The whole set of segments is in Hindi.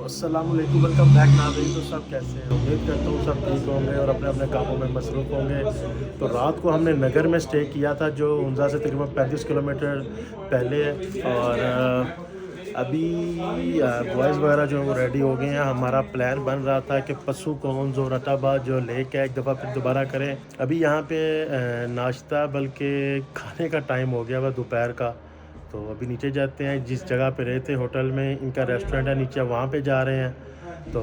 अस्सलामुअलैकुम, वेलकम बैक नाज़रीन। तो सब कैसे हैं? उम्मीद करता हूँ सब ठीक होंगे और अपने अपने कामों में मसरूफ़ होंगे। तो रात को हमने नगर में स्टे किया था, जो हुंजा से तकरीबन 35 किलोमीटर पहले है। और अभी बॉयज़ वगैरह जो वो रेडी हो गए हैं। हमारा प्लान बन रहा था कि पशु कौन जो रटाबाद जो लेक है एक दफ़ा फिर दोबारा करें। अभी यहाँ पे नाश्ता बल्कि खाने का टाइम हो गया हुआ दोपहर का। तो अभी नीचे जाते हैं, जिस जगह पे रहे थे होटल में इनका रेस्टोरेंट है नीचे, वहाँ पे जा रहे हैं। तो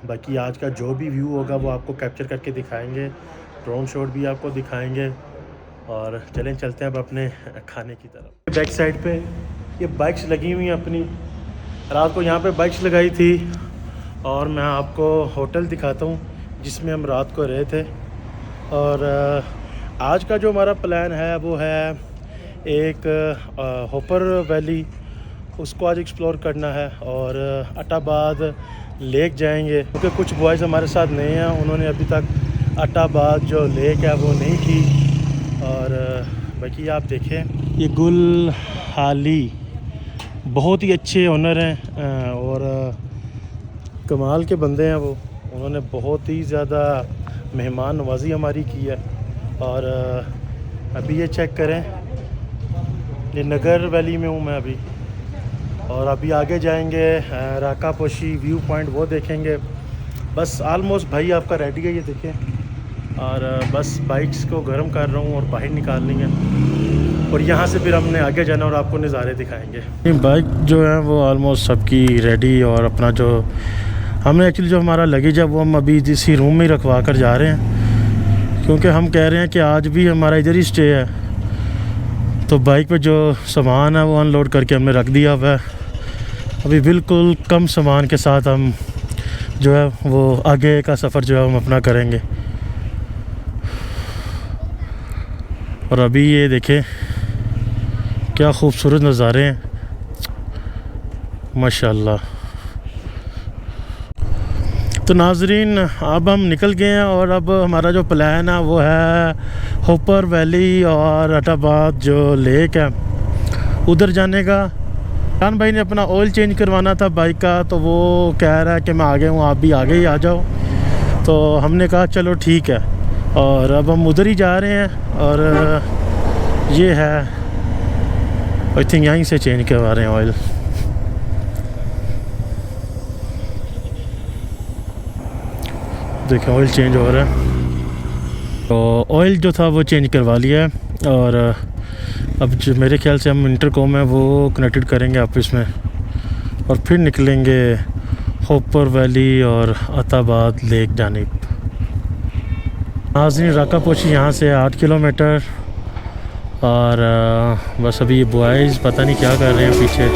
बाकी आज का जो भी व्यू होगा वो आपको कैप्चर करके दिखाएंगे, ड्रोन शॉट भी आपको दिखाएंगे। और चलते हैं अब अपने खाने की तरफ। बैक साइड पे ये बाइक्स लगी हुई हैं अपनी, रात को यहाँ पे बाइक्स लगाई थी। और मैं आपको होटल दिखाता हूँ जिसमें हम रात को रहे थे। और आज का जो हमारा प्लान है वो है एक होपर वैली, उसको आज एक्सप्लोर करना है। और अटाबाद लेक जाएंगे, क्योंकि कुछ बॉयज़ हमारे साथ नए हैं, उन्होंने अभी तक अटाबाद जो लेक है वो नहीं की। और बाकी आप देखें, ये गुल हाली बहुत ही अच्छे ओनर हैं और कमाल के बंदे हैं वो। उन्होंने बहुत ही ज़्यादा मेहमान नवाजी हमारी की है। और अभी ये चेक करें, ये नगर वैली में हूँ मैं अभी। और अभी आगे जाएंगे राकापोशी व्यू पॉइंट, वो देखेंगे। बस आलमोस्ट भाई आपका रेडी है, ये देखें। और बस बाइक्स को गर्म कर रहा हूँ और बाहर निकाल लेंगे। और यहाँ से फिर हमने आगे जाना और आपको नज़ारे दिखाएंगे। बाइक जो है वो आलमोस्ट सबकी रेडी। और अपना जो हमने एक्चुअली जो हमारा लगेज है वो हम अभी इसी रूम में ही रखवा कर जा रहे हैं, क्योंकि हम कह रहे हैं कि आज भी हमारा इधर ही स्टे है। तो बाइक पे जो सामान है वो अनलोड करके हमने रख दिया हुआ है। अभी बिल्कुल कम सामान के साथ हम जो है वो आगे का सफ़र जो है हम अपना करेंगे। और अभी ये देखें क्या खूबसूरत नज़ारे हैं, माशाल्लाह। तो नाजरीन अब हम निकल गए हैं और अब हमारा जो प्लान है वो है होपर वैली और अटाबाद जो लेक है उधर जाने का। खान भाई ने अपना ऑयल चेंज करवाना था बाइक का, तो वो कह रहा है कि मैं आगे हूँ, आप भी आगे ही आ जाओ। तो हमने कहा चलो ठीक है। और अब हम उधर ही जा रहे हैं। और ये है आई थिंक यहीं से चेंज करवा रहे हैं ऑयल। देखिए ऑयल चेंज हो रहा है। तो ऑयल जो था वो चेंज करवा लिया है। और अब जो मेरे ख्याल से हम इंटरकॉम है वो कनेक्टेड करेंगे आपस में और फिर निकलेंगे होपर वैली और अटाबाद लेक जानिब। नाज़रीन राकापोशी यहाँ से 8 किलोमीटर। और बस अभी ये बॉयज़ पता नहीं क्या कर रहे हैं पीछे।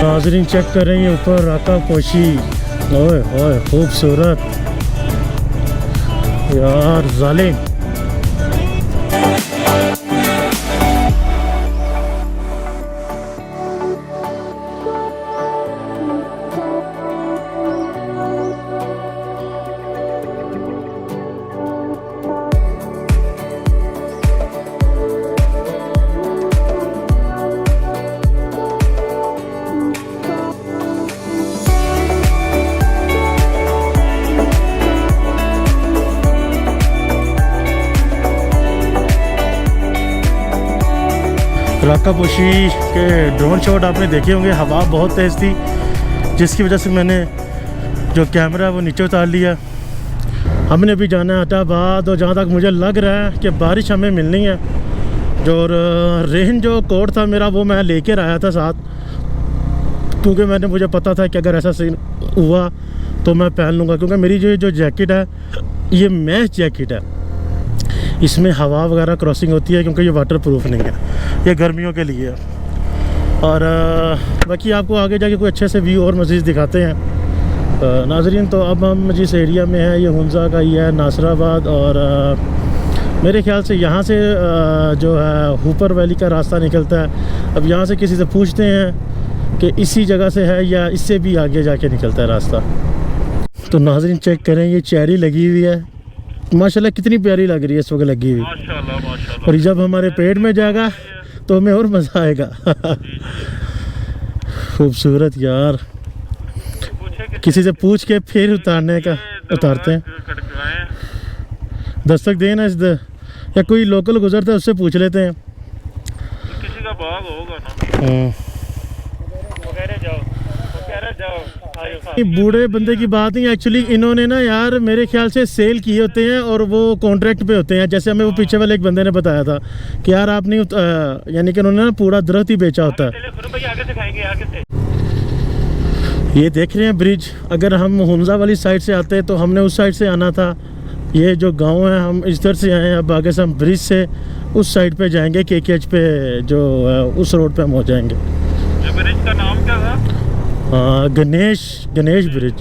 नाज़रीन चेक कर रही है ऊपर राकापोशी, ओए ओए खूबसूरत यार, जालिम। राकापोशी के ड्रोन शॉट आपने देखे होंगे, हवा बहुत तेज़ थी जिसकी वजह से मैंने जो कैमरा है वो नीचे उतार लिया। हमने भी जाना है अटाबाद, और जहाँ तक मुझे लग रहा है कि बारिश हमें मिलनी है। जो रेन जो कोट था मेरा वो मैं लेकर आया था साथ, क्योंकि मुझे पता था कि अगर ऐसा सीन हुआ तो मैं पहन लूँगा। क्योंकि मेरी जो जैकेट है ये मैश जैकेट है, इसमें हवा वगैरह क्रॉसिंग होती है, क्योंकि ये वाटर प्रूफ नहीं है, ये गर्मियों के लिए है। और बाकी आपको आगे जाके कोई अच्छे से व्यू और मज़ीद दिखाते हैं नाजरीन। तो अब हम जिस एरिया में है ये हुंजा का ही है, नासराबाद। और मेरे ख्याल से यहाँ से जो है होपर वैली का रास्ता निकलता है। अब यहाँ से किसी से पूछते हैं कि इसी जगह से है या इससे भी आगे जाके निकलता है रास्ता। तो नाज़रीन चेक करें, ये चेरी लगी हुई है माशाल्लाह, कितनी प्यारी लग रही है इस वक्त लगी हुई। माशाल्लाह माशाल्लाह। और जब हमारे पेट में जाएगा तो हमें और मज़ा आएगा। खूबसूरत यार, किसी से पूछ के फिर उतारते हैं। दस्तक देना इस या कोई लोकल गुजरता है उससे पूछ लेते हैं। किसी का बाग होगा ना। बूढ़े बंदे की बात नहीं, एक्चुअली इन्होंने ना यार मेरे ख्याल से सेल किए होते हैं और वो कॉन्ट्रैक्ट पे होते हैं। जैसे हमें वो पीछे वाले एक बंदे ने बताया था कि यार आप नहीं यानी कि उन्होंने ना पूरा दरख्त ही बेचा होता है। ये देख रहे हैं ब्रिज, अगर हम हुंजा वाली साइड से आते तो हमने उस साइड से आना था। ये जो गांव है हम इधर से आए हैं, अब आगे से हम ब्रिज से उस साइड पे जाएंगे, KKH पे जो उस रोड पे हम हो जाएंगे। ये ब्रिज का नाम क्या था? गणेश ब्रिज,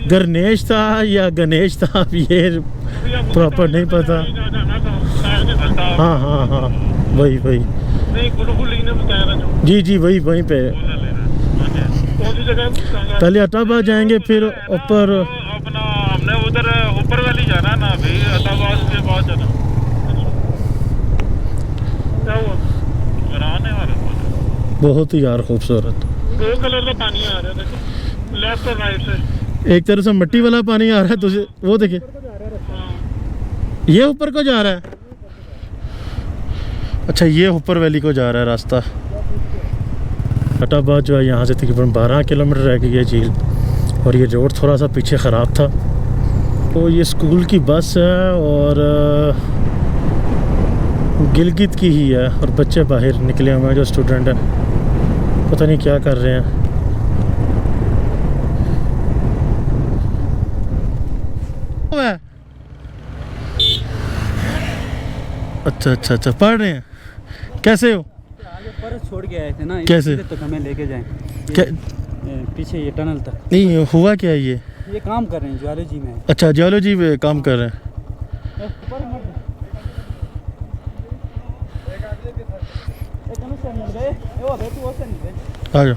गणेश था या गणेश था, अब ये प्रॉपर नहीं पता। हाँ वही जी वहीं पे। पहले अटाबाद जाएंगे फिर ऊपर। अपना हमने उधर ऊपर वाली जाना ना अभी, अटाबाद के बाद जाना। क्या हुआ? बनाने वाले बहुत ही यार खूबसूरत। 2 कलर का पानी आ रहा है, देखो लेफ्ट और राइट से। एक तरह से मिट्टी वाला पानी आ रहा है, तुझे वो देखे, ये ऊपर को जा रहा है। अच्छा ये ऊपर वैली को जा रहा है रास्ता। अटाबाद जो है यहाँ से तकरीबन 12 किलोमीटर रह गई है झील, और ये रोड थोड़ा सा पीछे ख़राब था। तो ये स्कूल की बस है और गिलगित की ही है, और बच्चे बाहर निकले हुए हैं जो स्टूडेंट हैं, पता नहीं क्या कर रहे हैं। अच्छा पढ़ रहे हैं, कैसे हो? पर छोड़ के आए थे ना, कैसे तो हमें लेके जाएं क्या? पीछे ये टनल तक। नहीं हुआ क्या ये काम कर रहे हैं जियोलॉजी में। अच्छा जियोलॉजी में काम कर रहे हैं। आ जाओ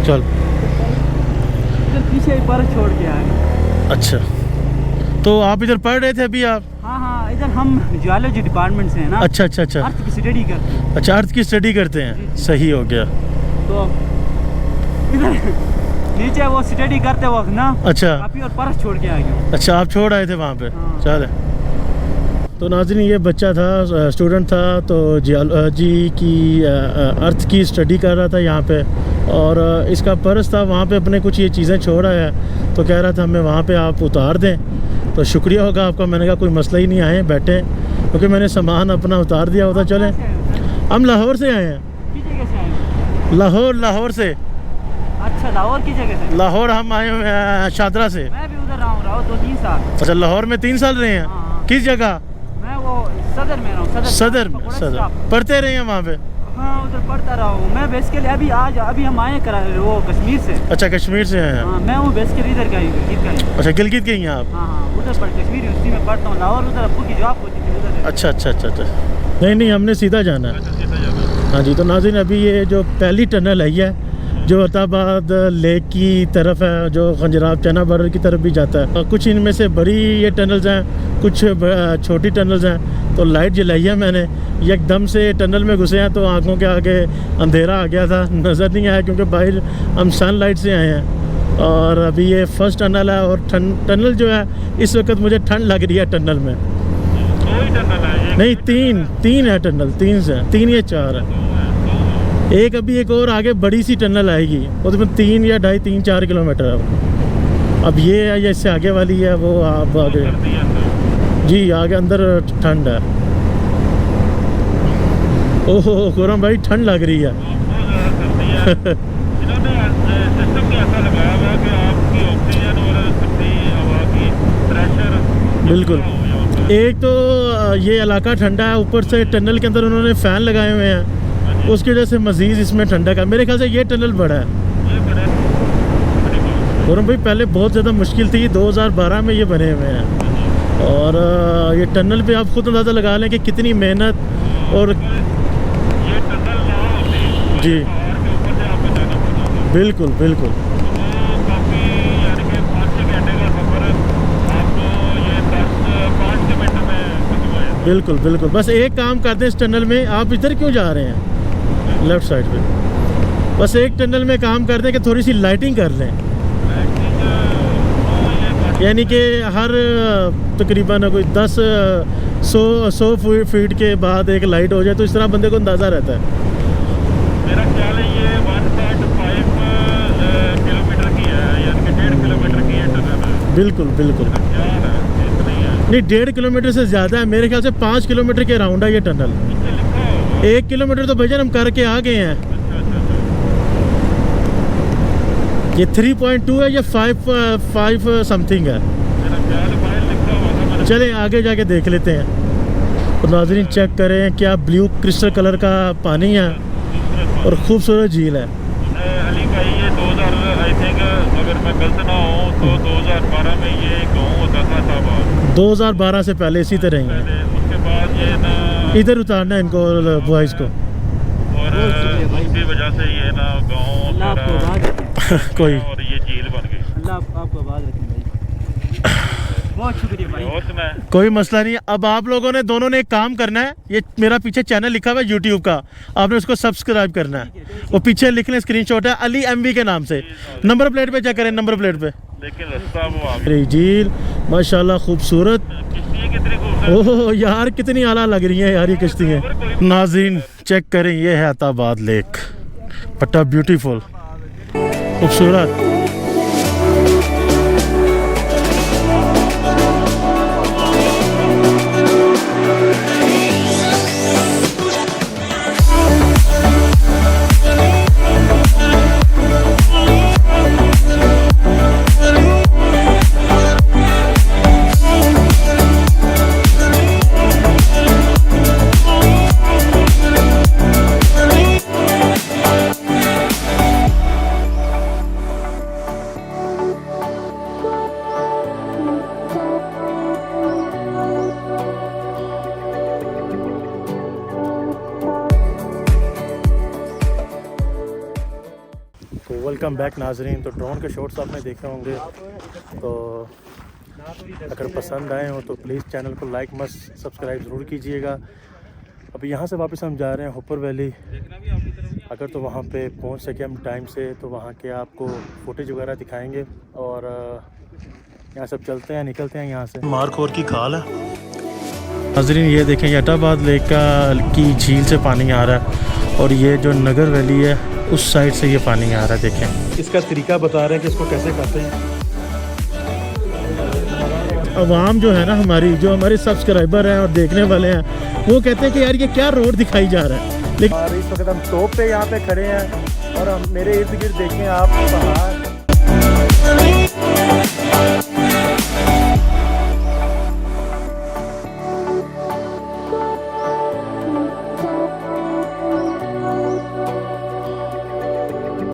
चल। पीछे पर छोड़ के आए। अच्छा तो आप इधर पढ़ रहे थे अभी आप? हाँ इधर हम जियोलॉजी डिपार्टमेंट से हैं ना। अच्छा अर्थ की स्टडी करते हैं। अच्छा अर्थ की स्टडी करते हैं, सही हो गया। तो इधर नीचे वो स्टडी करते वक्त ना, अच्छा काफी और परस छोड़ के आ गए। अच्छा आप छोड़ आए थे वहाँ पे। हाँ। चले। तो नाज़रीन ये बच्चा था, स्टूडेंट था, तो जियोलॉजी की अर्थ की स्टडी कर रहा था यहाँ पे, और इसका पर्स था वहाँ पे, अपने कुछ ये चीज़ें छोड़ आया, तो कह रहा था हमें वहाँ पे आप उतार दें। तो शुक्रिया होगा आपका। मैंने कहा कोई मसला ही नहीं, आए बैठे, क्योंकि मैंने सामान अपना उतार दिया होता। चलें, हम लाहौर से आए हैं। लाहौर से। अच्छा लाहौर की जगह से? लाहौर हम आए हुए हैं शादरा से। मैं भी उधर रहा हूँ 2-3 साल। अच्छा लाहौर में 3 साल रहे हैं। हाँ। किस जगह? मैं वो सदर में रहा हूँ। सदर पढ़ते रहे हैं वहाँ पे? हाँ उधर पढ़ता रहा हूँ मैं। बेसिकली अभी हम आए वो कश्मीर से। अच्छा कश्मीर से हैं। हाँ मैं हूँ बेसिकली इधर का ही, गिलगित का ही। अच्छा गिलगित के ही हैं आप? हाँ उधर कश्मीर यूनिवर्सिटी में पढ़ता हूँ। लाहौर उधर अब्बू की जॉब होती थी उधर। अच्छा नहीं हमने सीधा जाना है। हाँ जी। तो नाज़रीन अभी ये जो पहली टनल है ये जो अताबाद लेक की तरफ है, जो खंजराब चना बॉर्डर की तरफ भी जाता है। कुछ इनमें से बड़ी ये टनल्स हैं, कुछ छोटी टनल्स हैं। तो लाइट जलाई है मैंने, एकदम से टनल में घुसे हैं तो आंखों के आगे अंधेरा आ गया था, नज़र नहीं आया, क्योंकि बाहर हम सनलाइट से आए हैं। और अभी ये फर्स्ट टनल है, और टनल जो है इस वक्त मुझे ठंड लग रही है टनल में। नहीं तीन है टनल, 3 या 4 है। एक अभी एक और आगे बड़ी सी टनल आएगी, उसमें 3 या 2.5 3-4 किलोमीटर है। अब ये है या इससे आगे वाली है वो आप आगे जी आगे अंदर ठंड है। ओहो खुरम भाई ठंड लग रही है। बिल्कुल। एक तो ये इलाका ठंडा है, ऊपर से टनल के अंदर उन्होंने फ़ैन लगाए हुए हैं, उसकी वजह से मज़ीद इसमें ठंडक है। मेरे ख्याल से ये टनल बड़ा है। और भाई पहले बहुत ज़्यादा मुश्किल थी, 2012 में ये बने हुए हैं। और ये टनल पे आप खुद अंदाज़ा लगा लें कि कितनी मेहनत और ये टनल ना होती जी पहाड़ के ऊपर से आपको जाना पड़ता, बिल्कुल बिल्कुल तो काफ़ी यानी कि 5-6 घंटे का सफ़र आपको ये 5 मिनट में खत्म हो जाता बिल्कुल बिल्कुल। बस एक काम करते हैं इस टनल में, आप इधर क्यों जा रहे हैं लेफ़्ट साइड पे, बस एक टनल में काम करते हैं कि थोड़ी सी लाइटिंग कर लें, यानी कि हर तकरीबन कोई 100 फीट के बाद एक लाइट हो जाए तो इस तरह बंदे को अंदाज़ा रहता है। मेरा ख्याल है ये 1.5 किलोमीटर की है, यानी कि 1.5 किलोमीटर की है टनल। बिल्कुल बिल्कुल ख्याल है इतनी है, नहीं, 1.5 किलोमीटर से ज़्यादा है मेरे ख्याल से, 5 किलोमीटर के राउंड है ये टनल। नीचे लिखा होगा। 1 किलोमीटर तो भैया हम करके आ गए हैं। अच्छा। ये 3.2 है या 5 समथिंग है। मेरा ख्याल है बाहर लिखा हुआ था मैंने। चलें आगे जाके देख लेते हैं। तो नाज़रीन चेक करें, क्या ब्लू क्रिस्टल कलर का पानी है और खूबसूरत झील है। अली भाई ये 2000 आई थिंक, अगर मैं गलत ना हूँ तो 2012 में ये गाँव होता था साहब, 2012 से पहले इसी तरह ही है। पहले उसके बाद ये ना इधर उतारना है इनको, बॉयज़ को। और उसकी वजह से ये ना गाँव अल्लाह आपको सारा आबाद रखे, कोई और ये झील बन गई। अल्लाह आपको आबाद रखे भाई। बहुत शुक्रिया भाई। और सुना है? कोई मसला नहीं। अब आप लोगों ने दोनों ने एक काम करना है, ये मेरा पीछे चैनल लिखा हुआ है यूट्यूब का, आपने उसको सब्सक्राइब करना है। वो पीछे लिख लें, स्क्रीनशॉट है अली एमवी के नाम से। नंबर प्लेट पे चेक करें, नंबर प्लेट पे लेकिन रास्ता वो आ गया। अरे झील माशाल्लाह खूबसूरत। किश्ती कितनी खूबसूरत। ओह यार कितनी आला लग रही है यार ये किश्तियाँ। नाज़रीन चेक करें, ये है अताबाद लेक, पट्टा ब्यूटीफुल खूबसूरत। तो वेलकम बैक नाजरीन। तो ड्रोन के शॉट्स आपने देखे होंगे, तो अगर पसंद आए हो तो प्लीज़ चैनल को लाइक मस्ट सब्सक्राइब ज़रूर कीजिएगा। अभी यहाँ से वापस हम जा रहे हैं हुपर वैली। अगर तो वहाँ पे पहुँच सके हम टाइम से तो वहाँ के आपको फुटेज वगैरह दिखाएंगे। और यहाँ सब चलते हैं, निकलते हैं यहाँ से। मारखोर की खाल है नाजरीन, ये देखें, ये अटाबाद लेक की झील से पानी आ रहा है और ये जो नगर वैली है उस साइड से ये पानी आ रहा है। देखें, इसका तरीका बता रहे हैं कि इसको कैसे करते हैं। अवाम जो है ना हमारी, जो हमारे सब्सक्राइबर हैं और देखने वाले हैं, वो कहते हैं कि यार ये क्या रोड दिखाई जा रहा है। लेकिन इस वक्त हम टॉप पे यहाँ पे खड़े हैं और हम मेरे इर्द गिर्द देखें आप पहाड़।